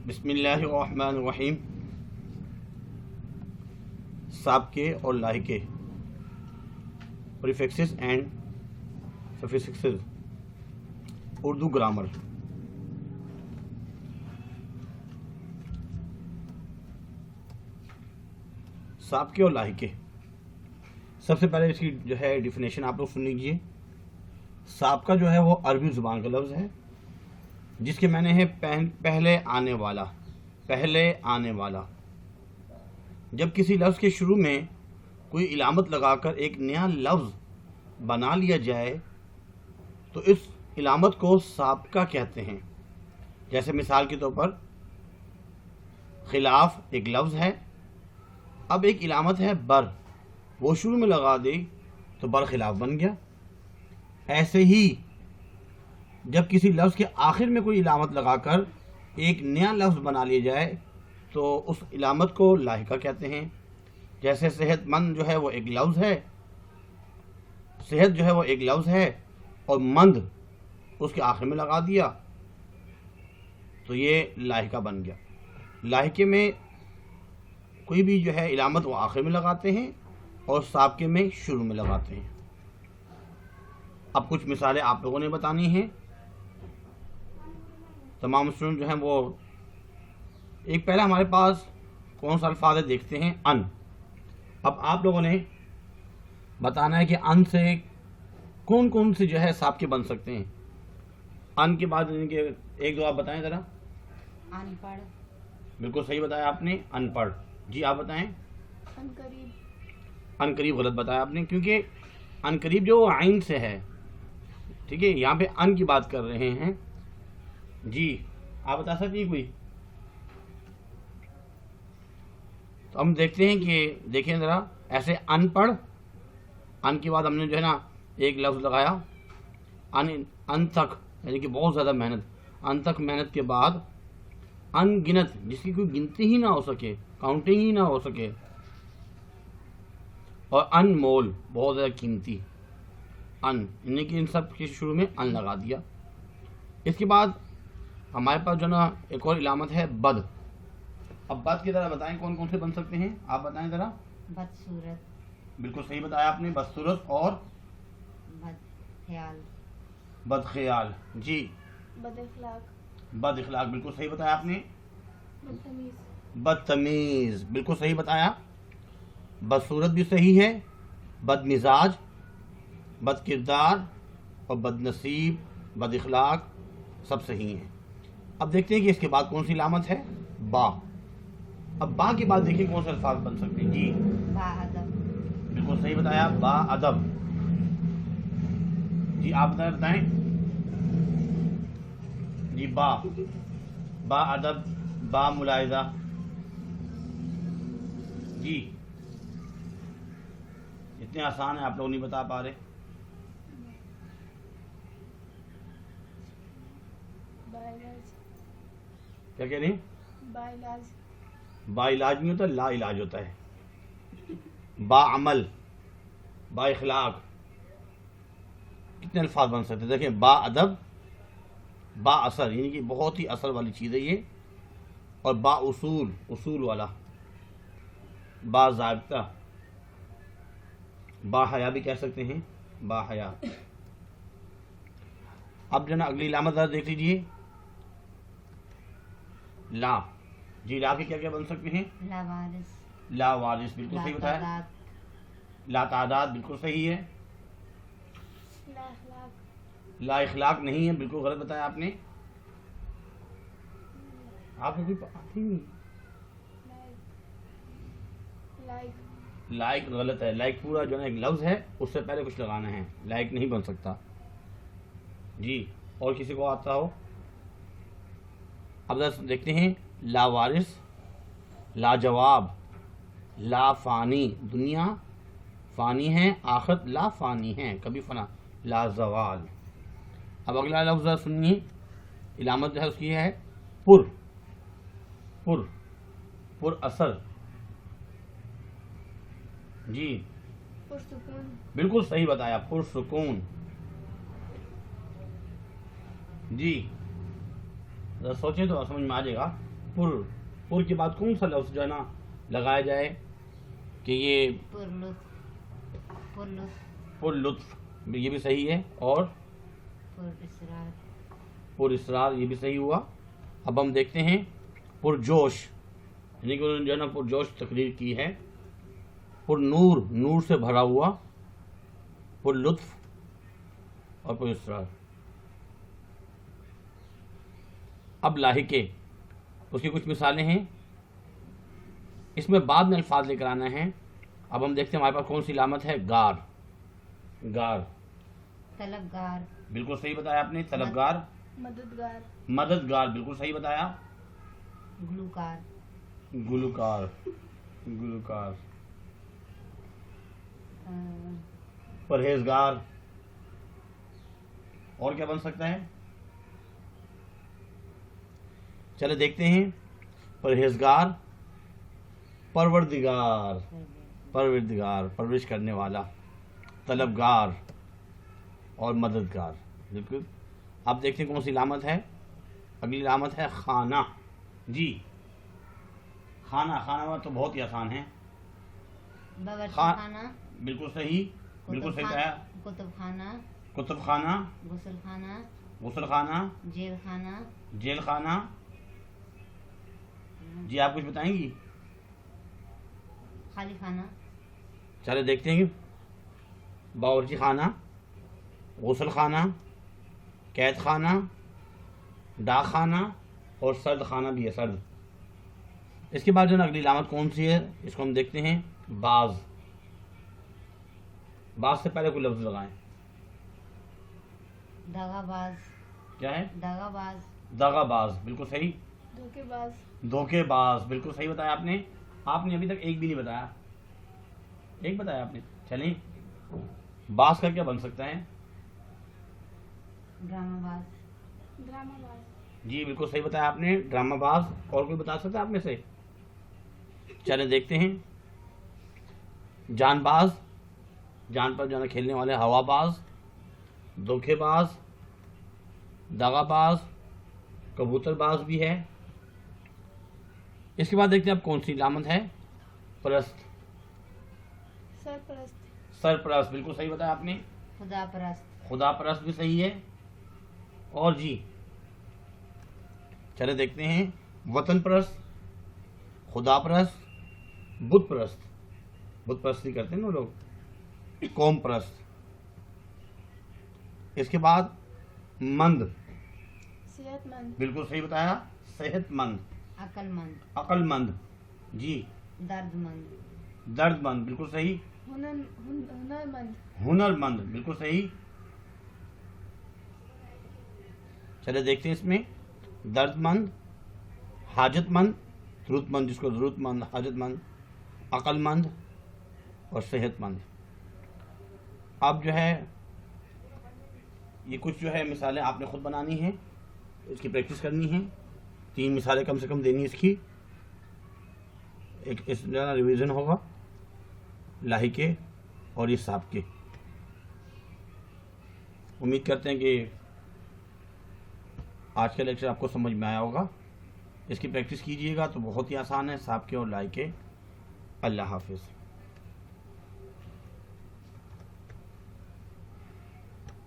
بسم اللہ الرحمن الرحیم. سابقے اور لاحقے prefixes and suffixes Urdu grammar. سابقے اور لاحقے، سب سے پہلے اس کی جو ہے ڈیفینیشن آپ لوگ سن لیجیے. سابقہ جو ہے وہ عربی زبان کا لفظ ہے جس کے معنی ہے پہلے آنے والا. پہلے آنے والا. جب کسی لفظ کے شروع میں کوئی علامت لگا کر ایک نیا لفظ بنا لیا جائے تو اس علامت کو سابقہ کہتے ہیں. جیسے مثال کے طور پر خلاف ایک لفظ ہے، اب ایک علامت ہے بر، وہ شروع میں لگا دی تو بر خلاف بن گیا. ایسے ہی جب کسی لفظ کے آخر میں کوئی علامت لگا کر ایک نیا لفظ بنا لیا جائے تو اس علامت کو لاحقہ کہتے ہیں. جیسے صحت مند جو ہے وہ ایک لفظ ہے، صحت جو ہے وہ ایک لفظ ہے اور مند اس کے آخر میں لگا دیا تو یہ لاحقہ بن گیا. لاحقے میں کوئی بھی جو ہے علامت وہ آخر میں لگاتے ہیں اور سابقے میں شروع میں لگاتے ہیں. اب کچھ مثالیں آپ لوگوں نے بتانی ہیں. تمام اسٹوڈنٹ جو ہیں وہ ایک پہلا ہمارے پاس کون سا الفاظ ہے دیکھتے ہیں. ان. اب آپ لوگوں نے بتانا ہے کہ ان سے کون کون سے جو ہے سابقے بن سکتے ہیں. ان کے بعد ایک دو آپ بتائیں ذرا. ان پڑھ. بالکل صحیح بتایا آپ نے، ان پڑھ. جی آپ بتائیں. ان قریب. ان قریب غلط بتایا آپ نے، کیونکہ ان قریب جو عین سے ہے. ٹھیک ہے، یہاں پہ ان کی بات کر رہے ہیں. جی آپ بتا سکتی ہیں کوئی؟ تو ہم دیکھتے ہیں کہ دیکھیں ذرا ایسے ان پڑھ. ان کے بعد ہم نے جو ہے نا ایک لفظ لگایا ان تک، یعنی کہ بہت زیادہ محنت. ان تک محنت کے بعد ان گنت، جس کی کوئی گنتی ہی نہ ہو سکے، کاؤنٹنگ ہی نہ ہو سکے. اور ان مول، بہت زیادہ قیمتی. ان، یعنی کہ ان سب کے شروع میں ان لگا دیا. اس کے بعد ہمارے پاس جو نا ایک اور علامت ہے بد. اب بد کی طرح بتائیں کون کون سے بن سکتے ہیں، آپ بتائیں ذرا. بدصورت. بالکل صحیح بتایا آپ نے، بدصورت اور بد خیال. بد خیال. جی بد اخلاق. بد اخلاق، بالکل صحیح بتایا آپ نے. بدتمیز. بدتمیز، بالکل صحیح بتایا. بدصورت بھی صحیح ہے. بد مزاج، بد کردار اور بد نصیب، بد اخلاق سب صحیح ہیں. اب دیکھتے ہیں کہ اس کے بعد کون سی علامت ہے. با. اب با کے بعد دیکھیں کون سے الفاظ بن سکتے ہیں. جی با ادب. بالکل صحیح بتایا، با ادب. جی آپ بتائیں. جی با ادب، با ملاحظہ. جی اتنے آسان ہیں، آپ لوگ نہیں بتا پا رہے. کیا کہہ رہے ہیں؟ با علاج نہیں ہوتا، لا علاج ہوتا ہے. با عمل، با اخلاق، کتنے الفاظ بن سکتے ہیں. دیکھیں با ادب، با اثر، یعنی کہ بہت ہی اثر والی چیز ہے یہ. اور با اصول، اصول والا. با ضابطہ. با حیا بھی کہہ سکتے ہیں، با حیا. اب جو نا اگلی علامت ذرا دیکھ لیجیے. لا. جی لا کے کیا کیا بن سکتے ہیں. لا وارث. لا وارث، بالکل صحیح بتایا. تعداد. لا تعداد، بالکل صحیح ہے. لا اخلاق. لا اخلاق نہیں ہے، بالکل غلط بتایا آپ نے. آپ کو لائق غلط ہے. لائق پورا جو ہے ایک لفظ ہے، اس سے پہلے کچھ لگانا ہے. لائق نہیں بن سکتا. جی اور کسی کو آتا ہو. اب دیکھتے ہیں. لا وارث، لا جواب، لا فانی، دنیا فانی ہے، آخرت لا فانی ہے، کبھی فنا. لا زوال. اب اگلا لفظ سنیے. علامت جو ہے اس کی ہے پر. پر اثر. جی پرسکون. بالکل صحیح بتایا، پرسکون. جی ذرا سوچیں تو سمجھ میں آ جائے گا. پر کے بعد کون سا لفظ جو ہے نا لگایا جائے کہ یہ پر لطف پر لطف، یہ بھی صحیح ہے، اور پر اسرار پر اسرار یہ بھی صحیح ہوا۔ اب ہم دیکھتے ہیں پر جوش، یعنی کہ انہوں نے جو ہے نا پر جوش تقریر کی ہے۔ پر نور، نور سے بھرا ہوا، پر لطف اور پر اسرار۔ اب لاحقے، اس کی کچھ مثالیں ہیں، اس میں بعد میں الفاظ لے کر آنا ہے۔ اب ہم دیکھتے ہیں ہمارے پاس کون سی علامت ہے، گار، گار، طلبگار بالکل صحیح بتایا آپ نے، طلبگار، مددگار مددگار بالکل صحیح بتایا، گلوکار گلوکار، گلوکار، پرہیزگار، اور کیا بن سکتا ہے؟ چلے دیکھتے ہیں، پرہیزگار، پروردگار، پروردگار پرورش کرنے والا، طلبگار اور مددگار، بالکل۔ اب دیکھتے ہیں کون سی علامت ہے، اگلی علامت ہے خانہ۔ جی خانہ، خانہ تو بہت ہی آسان ہے، باورچی خان- خانہ بالکل صحیح، بالکل صحیح کہا، کتب خانہ کتب خانہ، غسل خانہ غسل خانہ، جیل خانہ جیل خانہ۔ جی آپ کچھ بتائیں گی؟ خالی خانہ چلے دیکھتے ہیں، باورچی خانہ، غسل خانہ، قید خانہ، ڈاک خانہ اور سرد خانہ بھی ہے، سرد۔ اس کے بعد جو ہے نا اگلی علامت کون سی ہے، اس کو ہم دیکھتے ہیں، باز۔ باز سے پہلے کوئی لفظ لگائیں، داغا باز کیا ہے؟ داغا باز داغا باز، بالکل صحیح، دھوکے باز دھوکے باز، بالکل صحیح بتایا آپ نے۔ آپ نے ابھی تک ایک بھی نہیں بتایا، ایک بتایا آپ نے۔ چلیں، باز کا کیا بن سکتا ہے؟ ڈرامہ باز جی بالکل صحیح بتایا آپ نے، ڈرامہ باز۔ اور کوئی بتا سکتا ہے آپ میں سے؟ چلیں دیکھتے ہیں، جان باز، جان پر جو ہے نا کھیلنے والے، ہوا باز، دھوکے باز، داغا باز، کبوتر باز بھی ہے۔ اس کے بعد دیکھتے ہیں اب کون سی علامت ہے، پرست، سرپرست سرپرست، بالکل صحیح بتایا آپ نے، خدا پرست خدا پرست بھی صحیح ہے۔ اور جی چلے دیکھتے ہیں، وطن پرست، خدا پرست، بت پرست، بت پرستی کرتے ہیں نا لوگ، قوم پرست۔ اس کے بعد مند، صحت مند بالکل صحیح بتایا، صحت مند، عقل مند عقل مند، جی درد مند درد مند، بالکل صحیح، ہنر مند ہنر مند، بالکل صحیح۔ چلے دیکھتے ہیں اس میں، درد مند، حاجت مند، ضرورت مند جس کو ضرورت مند، حاجت مند، عقل مند اور صحت مند۔ اب جو ہے یہ کچھ جو ہے مثالیں آپ نے خود بنانی ہیں، اس کی پریکٹس کرنی ہے، 3 مثالیں کم سے کم دینی اس کی، ایک اس ریویژن ہوگا لاحقے اور یہ سابقے کے۔ امید کرتے ہیں کہ آج کا لیکچر آپ کو سمجھ میں آیا ہوگا، اس کی پریکٹس کیجئے گا تو بہت ہی آسان ہے، سابقے اور لاحقے۔ اللہ حافظ۔